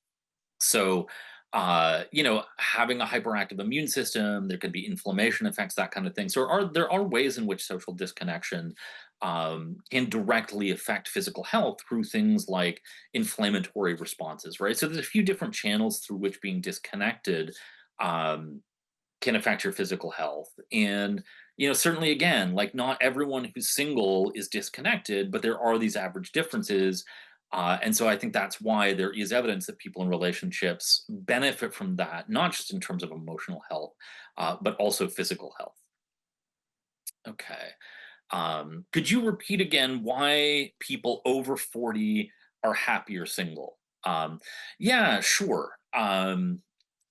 S1: so, having a hyperactive immune system, there can be inflammation effects, that kind of thing. So, there are ways in which social disconnection can directly affect physical health through things like inflammatory responses, right? So, there's a few different channels through which being disconnected um, can affect your physical health. And, certainly again, like not everyone who's single is disconnected, but there are these average differences. And so I think that's why there is evidence that people in relationships benefit from that, not just in terms of emotional health, but also physical health. Okay. Could you repeat again why people over 40 are happier single? Yeah, sure.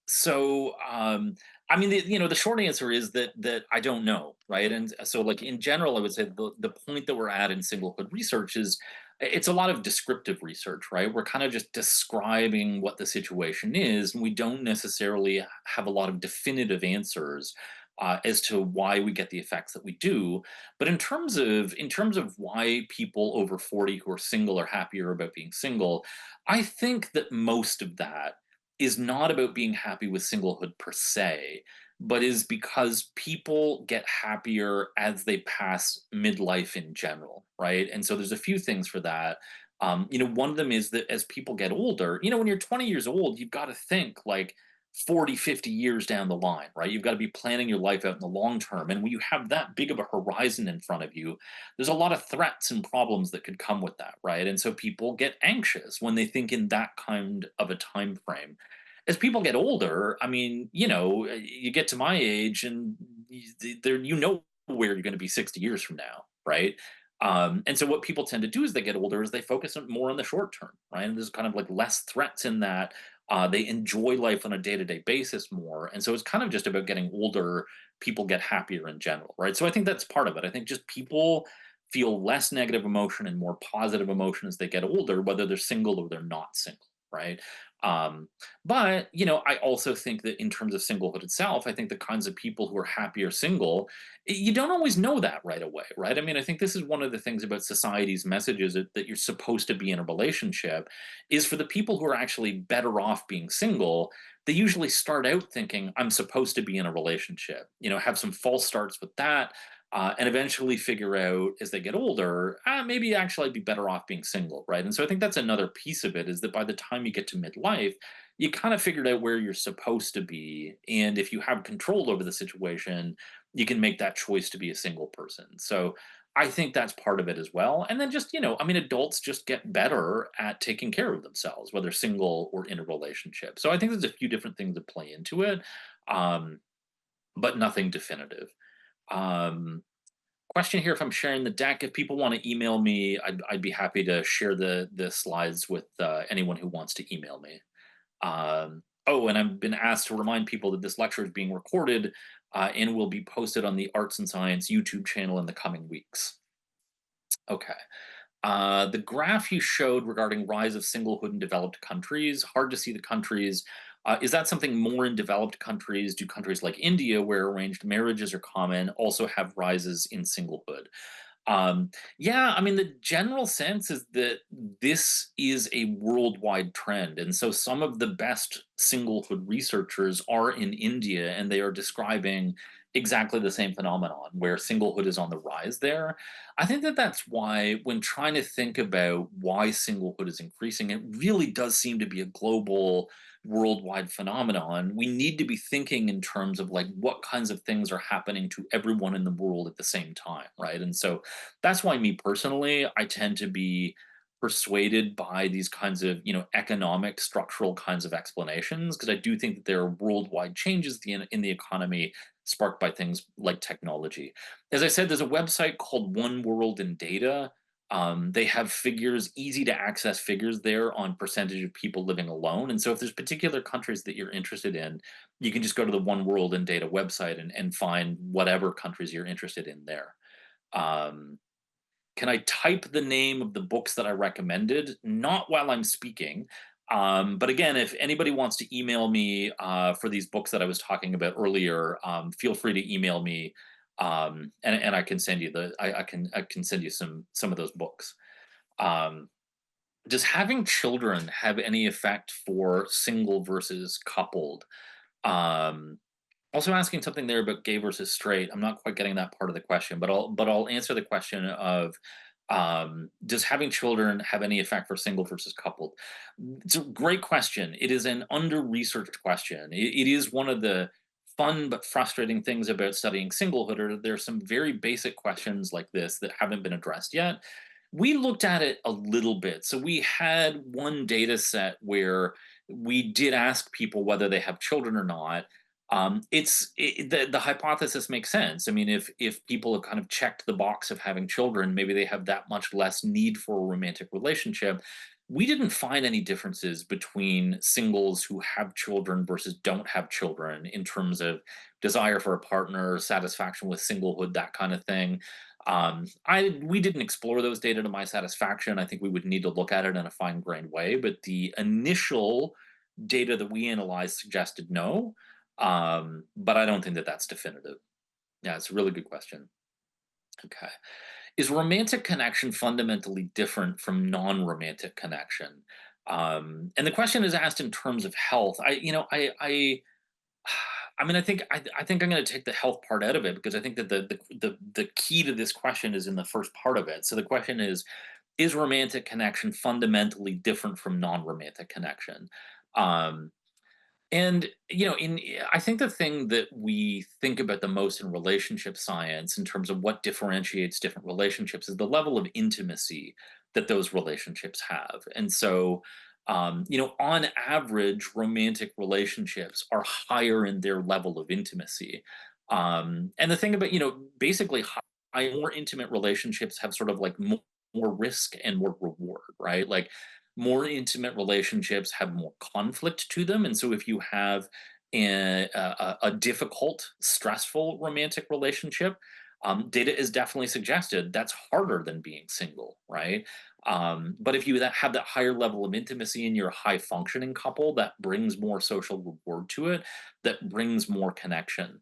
S1: So, I mean, the short answer is that I don't know, right? And so, like in general, I would say the point that we're at in singlehood research is it's a lot of descriptive research, right? We're kind of just describing what the situation is, and we don't necessarily have a lot of definitive answers as to why we get the effects that we do. But in terms of why people over 40 who are single are happier about being single, I think that most of that is not about being happy with singlehood per se, but is because people get happier as they pass midlife in general, right? And so there's a few things for that. One of them is that as people get older, when you're 20 years old, you've got to think like 40, 50 years down the line, right? You've got to be planning your life out in the long term. And when you have that big of a horizon in front of you, there's a lot of threats and problems that could come with that, right? And so people get anxious when they think in that kind of a time frame. As people get older, I mean, you get to my age and there, where you're going to be 60 years from now, right? And so what people tend to do as they get older is they focus more on the short term, right? And there's kind of like less threats in that. They enjoy life on a day-to-day basis more, and so it's kind of just about getting older. People get happier in general, right? So I think that's part of it. I think just people feel less negative emotion and more positive emotion as they get older, whether they're single or they're not single, right? Um, but I also think that in terms of singlehood itself, I think the kinds of people who are happier single, you don't always know that right away, right? I mean, I think this is one of the things about society's messages that you're supposed to be in a relationship is for the people who are actually better off being single. They usually start out thinking, I'm supposed to be in a relationship, have some false starts with that, and eventually figure out as they get older, maybe actually I'd be better off being single, right? And so I think that's another piece of it is that by the time you get to midlife, you kind of figured out where you're supposed to be. And if you have control over the situation, you can make that choice to be a single person. So I think that's part of it as well. And then just, I mean, adults just get better at taking care of themselves, whether single or in a relationship. So I think there's a few different things that play into it, um, but nothing definitive. Um, Question here if I'm sharing the deck. If people want to email me, I'd be happy to share the slides with anyone who wants to email me. Oh, and I've been asked to remind people that this lecture is being recorded and will be posted on the Arts and Science YouTube channel in the coming weeks. Okay. The graph you showed regarding rise of singlehood in developed countries, hard to see the countries. Is that something more in developed countries? Do countries like India, where arranged marriages are common, also have rises in singlehood? Yeah, I mean, the general sense is that this is a worldwide trend. And so some of the best singlehood researchers are in India and they are describing exactly the same phenomenon where singlehood is on the rise there. I think that that's why, when trying to think about why singlehood is increasing, it really does seem to be a global, worldwide phenomenon. We need to be thinking in terms of like what kinds of things are happening to everyone in the world at the same time, right? And so that's why, me personally, I tend to be persuaded by these kinds of economic structural kinds of explanations, because I do think that there are worldwide changes in the economy sparked by things like technology. As I said, there's a website called One World in Data. They have figures, easy to access figures there on percentage of people living alone. And so if there's particular countries that you're interested in, you can just go to the One World in Data website and find whatever countries you're interested in there. Um, can I type the name of the books that I recommended? Not while I'm speaking. But again, if anybody wants to email me for these books that I was talking about earlier, feel free to email me, and I can send you I can send you some of those books. Um, does having children have any effect for single versus coupled? Um, Also asking something there about gay versus straight. I'm not quite getting that part of the question, but I'll answer the question of, does having children have any effect for single versus coupled? It's a great question. It is an under-researched question. It is one of the fun but frustrating things about studying singlehood. Are there's some very basic questions like this that haven't been addressed yet. We looked at it a little bit. So we had one data set where we did ask people whether they have children or not. The hypothesis makes sense. I mean, if people have kind of checked the box of having children, maybe they have that much less need for a romantic relationship. We didn't find any differences between singles who have children versus don't have children in terms of desire for a partner, satisfaction with singlehood, that kind of thing. I We didn't explore those data to my satisfaction. I think we would need to look at it in a fine grained way, but the initial data that we analyzed suggested no. But I don't think that that's definitive. Yeah, it's a really good question. Okay. Is romantic connection fundamentally different from non-romantic connection? And the question is asked in terms of health. I mean, I think I'm going to take the health part out of it, because I think that the key to this question is in the first part of it. So the question is romantic connection fundamentally different from non-romantic connection? Um, and I think the thing that we think about the most in relationship science, in terms of what differentiates different relationships, is the level of intimacy that those relationships have. And so, on average, romantic relationships are higher in their level of intimacy. And the thing about, basically more intimate relationships have sort of like more risk and more reward, right? Like more intimate relationships have more conflict to them. And so if you have a difficult, stressful romantic relationship, data is definitely suggested that's harder than being single, right? But if you have that higher level of intimacy and you're a high functioning couple, that brings more social reward to it, that brings more connection.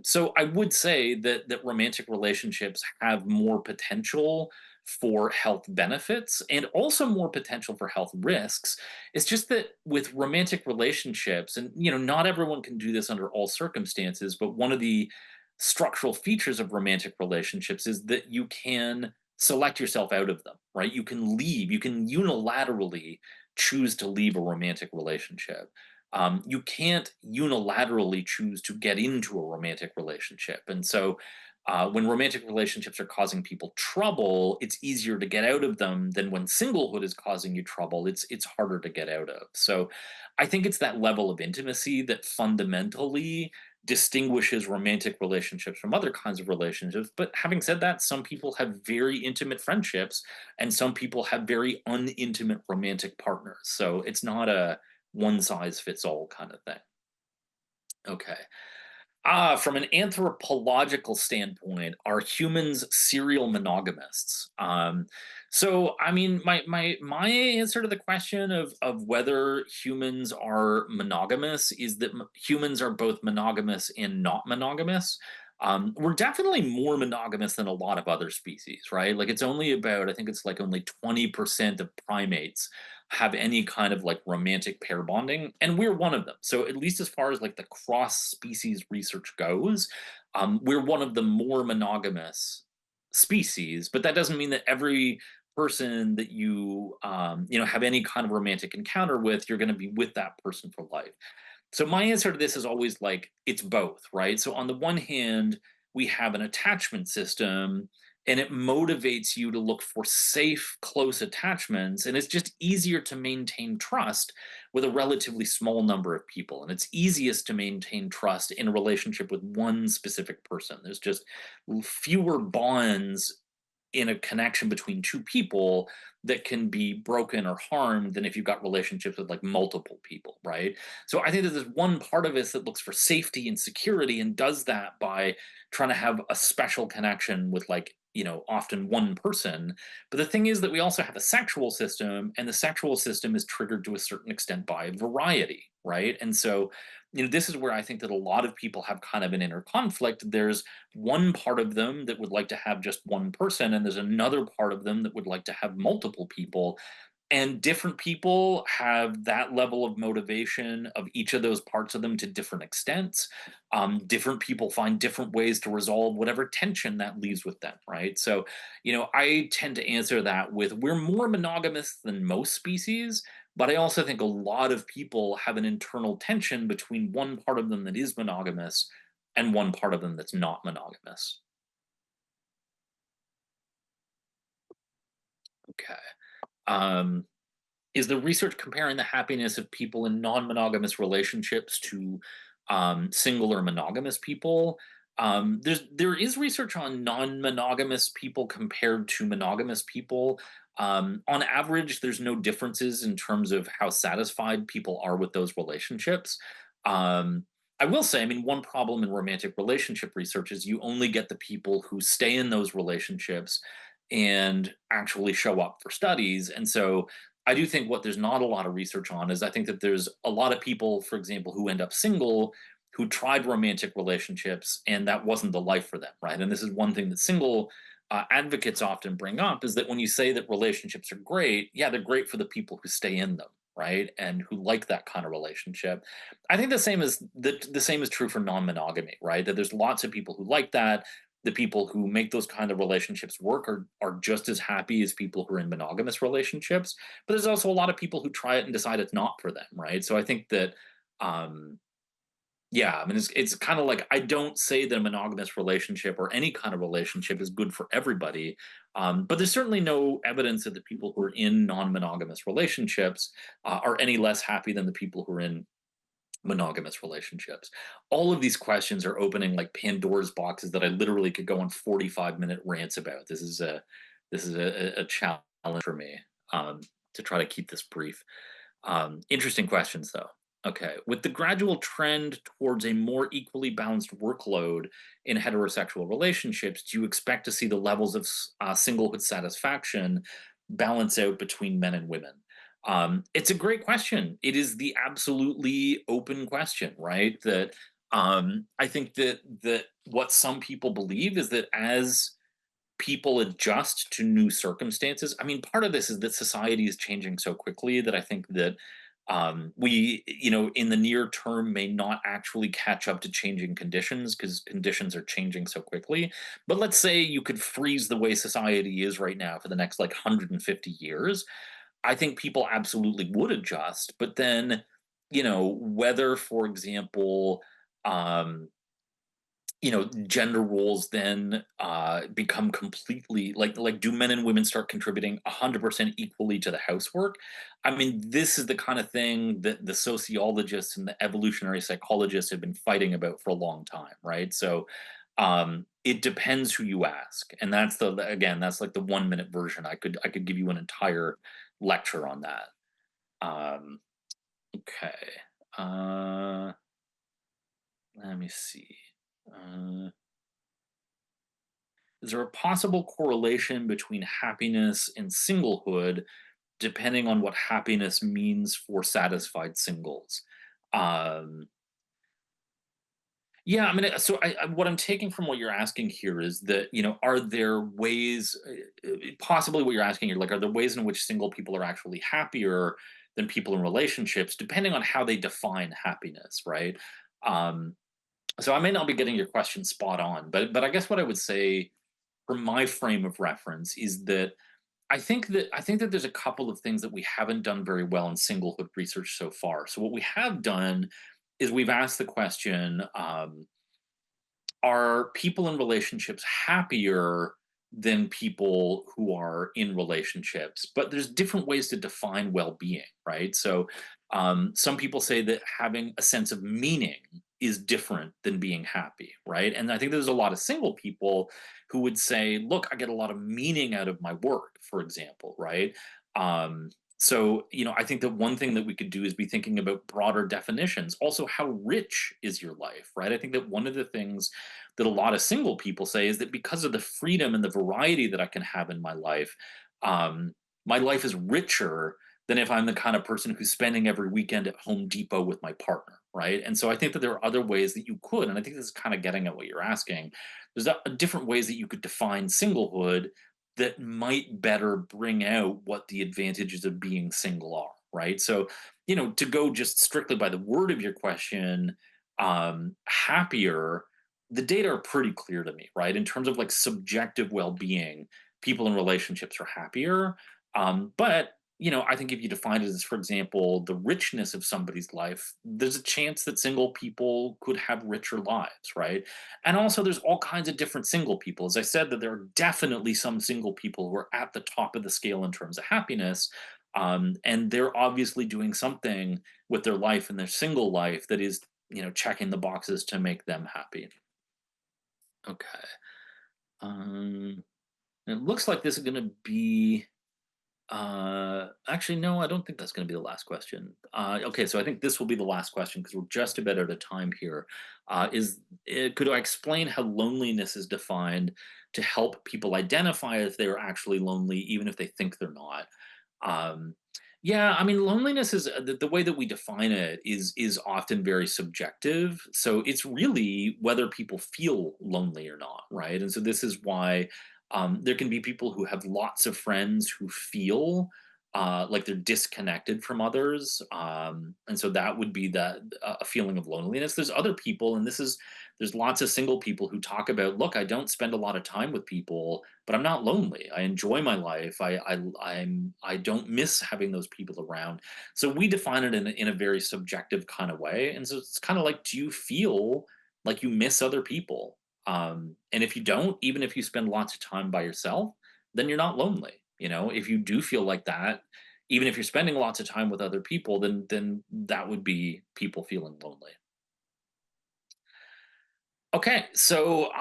S1: So I would say that romantic relationships have more potential for health benefits and also more potential for health risks. It's just that with romantic relationships, and not everyone can do this under all circumstances, but one of the structural features of romantic relationships is that you can select yourself out of them, right? You can leave, you can unilaterally choose to leave a romantic relationship. You can't unilaterally choose to get into a romantic relationship. And so when romantic relationships are causing people trouble, it's easier to get out of them than when singlehood is causing you trouble. It's harder to get out of. So I think it's that level of intimacy that fundamentally distinguishes romantic relationships from other kinds of relationships. But having said that, some people have very intimate friendships and some people have very unintimate romantic partners. So it's not a one size fits all kind of thing. Okay. From an anthropological standpoint, are humans serial monogamists? So, I mean, my answer to the question of whether humans are monogamous is that humans are both monogamous and not monogamous. We're definitely more monogamous than a lot of other species, right? Like it's only about, I think it's like only 20% of primates have any kind of like romantic pair bonding, and we're one of them. So at least as far as like the cross species research goes, we're one of the more monogamous species. But that doesn't mean that every person that you have any kind of romantic encounter with, you're going to be with that person for life. So my answer to this is always like it's both, right? So on the one hand, we have an attachment system and it motivates you to look for safe, close attachments. And it's just easier to maintain trust with a relatively small number of people. And it's easiest to maintain trust in a relationship with one specific person. There's just fewer bonds in a connection between two people that can be broken or harmed than if you've got relationships with like multiple people, right? So I think that there's one part of us that looks for safety and security and does that by trying to have a special connection with like, often one person. But the thing is that we also have a sexual system, and the sexual system is triggered to a certain extent by variety, right? And so, this is where I think that a lot of people have kind of an inner conflict. There's one part of them that would like to have just one person, and there's another part of them that would like to have multiple people. And different people have that level of motivation of each of those parts of them to different extents. Different people find different ways to resolve whatever tension that leaves with them, right? So, I tend to answer that with we're more monogamous than most species, but I also think a lot of people have an internal tension between one part of them that is monogamous and one part of them that's not monogamous. Okay. Um, is the research comparing the happiness of people in non-monogamous relationships to single or monogamous people? There is research on non-monogamous people compared to monogamous people. On average, there's no differences in terms of how satisfied people are with those relationships. Um, I will say, I mean, one problem in romantic relationship research is you only get the people who stay in those relationships and actually show up for studies. And so I do think what there's not a lot of research on is I think that there's a lot of people, for example, who end up single who tried romantic relationships and that wasn't the life for them, right? And this is one thing that single advocates often bring up is that when you say that relationships are great, yeah, they're great for the people who stay in them, right? And who like that kind of relationship. I think the same is true for non-monogamy, right? That there's lots of people who like that. The people who make those kind of relationships work are just as happy as people who are in monogamous relationships. But there's also a lot of people who try it and decide it's not for them, right? So I think that um yeah, I mean it's kind of like I don't say that a monogamous relationship or any kind of relationship is good for everybody. But there's certainly no evidence that the people who are in non-monogamous relationships are any less happy than the people who are in monogamous relationships? All of these questions are opening like Pandora's boxes that I literally could go on 45-minute rants about. This is a challenge for me, um, to try to keep this brief. Interesting questions, though. Okay. With the gradual trend towards a more equally balanced workload in heterosexual relationships, do you expect to see the levels of singlehood satisfaction balance out between men and women? It's a great question. It is the absolutely open question, right? That I think that what some people believe is that as people adjust to new circumstances. I mean, part of this is that society is changing so quickly that I think that we, in the near term, may not actually catch up to changing conditions because conditions are changing so quickly. But let's say you could freeze the way society is right now for the next like 150 years. I think people absolutely would adjust. But then, whether, for example, um, gender roles then become completely like do men and women start contributing 100% equally to the housework? I mean, this is the kind of thing that the sociologists and the evolutionary psychologists have been fighting about for a long time, right? So it depends who you ask, and that's the again, that's like the 1 minute version. I could give you an entire lecture on that. um okay. uh Let me see. uh Is there a possible correlation between happiness and singlehood, depending on what happiness means for satisfied singles? Um, yeah, I mean, so what I'm taking from what you're asking here is that, are there ways, possibly what you're asking here, like, are there ways in which single people are actually happier than people in relationships, depending on how they define happiness, right? Um, so I may not be getting your question spot on, but I guess what I would say from my frame of reference is that I think that there's a couple of things that we haven't done very well in singlehood research so far. So what we have done is we've asked the question: are people in relationships happier than people who are in relationships? But there's different ways to define well-being, right? So some people say that having a sense of meaning is different than being happy, right? And I think there's a lot of single people who would say, look, I get a lot of meaning out of my work, for example, right? um, so I think that one thing that we could do is be thinking about broader definitions. Also, how rich is your life, right? I think that one of the things that a lot of single people say is that because of the freedom and the variety that I can have in um, my life is richer than if I'm the kind of person who's spending every weekend at Home Depot with my partner, right? And so I think that there are other ways that you could, and I think this is kind of getting at what you're asking. There's different ways that you could define singlehood that might better bring out what the advantages of being single are, right? So, to go just strictly by the word of your question, happier, the data are pretty clear to me, right? In terms of like subjective well-being, people in relationships are happier. But I think if you define it as, for example, the richness of somebody's life, there's a chance that single people could have richer lives, right? And also, there's all kinds of different single people. As I said, that there are definitely some single people who are at the top of the scale in terms of happiness. And they're obviously doing something with their life and their single life that is, checking the boxes to make them happy. Okay. Um, it looks like this is going to be. Actually, no, I don't think that's going to be the last question. Okay, so I think this will be the last question because we're just about out of time here. Could I explain how loneliness is defined to help people identify if they are actually lonely, even if they think they're not? Um, yeah, I mean, loneliness is the way that we define it is often very subjective. So it's really whether people feel lonely or not, right? And so this is why there can be people who have lots of friends who feel like they're disconnected from others, and so that would be a feeling of loneliness. There's other people, and there's lots of single people who talk about, look, I don't spend a lot of time with people, but I'm not lonely. I enjoy my life. I don't miss having those people around. So we define it in a very subjective kind of way. And so it's kind of like, do you feel like you miss other people? And if you don't, even if you spend lots of time by yourself, then you're not lonely. If you do feel like that, even if you're spending lots of time with other people, then that would be people feeling lonely. Okay, so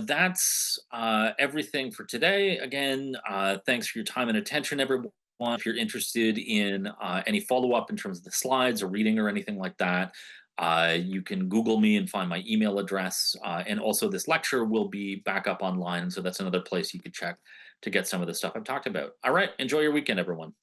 S1: that's everything for today. Again, thanks for your time and attention, everyone. If you're interested in any follow up in terms of the slides or reading or anything like that, you can Google me and find my email address. And also, this lecture will be back up online. So that's another place you could check to get some of the stuff I've talked about. All right, enjoy your weekend, everyone.